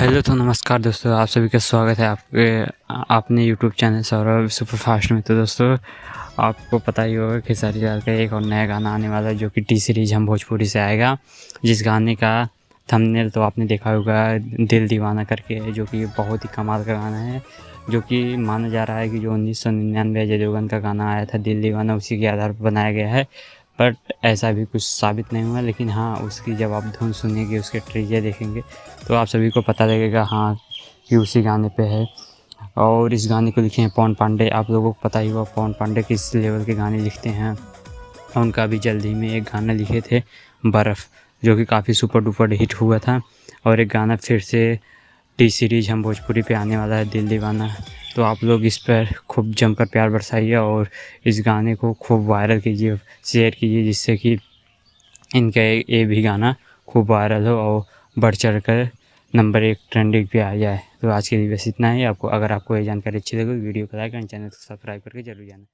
Hello तो नमस्कार दोस्तों, आप सभी का स्वागत है आपने यूट्यूब चैनल सौरभ सुपरफास्ट में। तो दोस्तों, आपको पता ही होगा कि खेसारी लाल का एक और नया गाना आने वाला है जो कि टी सीरीज हम भोजपुरी से आएगा। जिस गाने का थंबनेल तो आपने देखा होगा, दिल दीवाना करके है, जो कि बहुत ही कमाल का गाना है। जो कि माना जा रहा है कि जो 1999 अजय देवगन का गाना आया था दिल दीवाना, उसी के आधार पर बनाया गया है। बट ऐसा भी कुछ साबित नहीं हुआ, लेकिन हाँ, उसकी जब आप धुन सुनेंगे, उसके ट्रेलर देखेंगे तो आप सभी को पता लगेगा हाँ कि उसी गाने पे है। और इस गाने को लिखे हैं पवन पांडे। आप लोगों को पता ही होगा पवन पांडे किस लेवल के गाने लिखते हैं। उनका भी जल्द ही में एक गाना लिखे थे बर्फ़, जो कि काफ़ी सुपर डुपर हिट हुआ था। और एक गाना फिर से टी सीरीज हम भोजपुरी पे आने वाला है, दिल दीवाना। तो आप लोग इस पर खूब जमकर प्यार बरसाइए और इस गाने को खूब वायरल कीजिए, शेयर कीजिए, जिससे कि इनका ये भी गाना खूब वायरल हो और बढ़ चढ़ कर नंबर 1 ट्रेंडिंग पे आ जाए। तो आज के लिए बस इतना ही। अगर आपको ये जानकारी अच्छी लगी वीडियो को लाइक एंड चैनल को सब्सक्राइब करके जरूर जाना।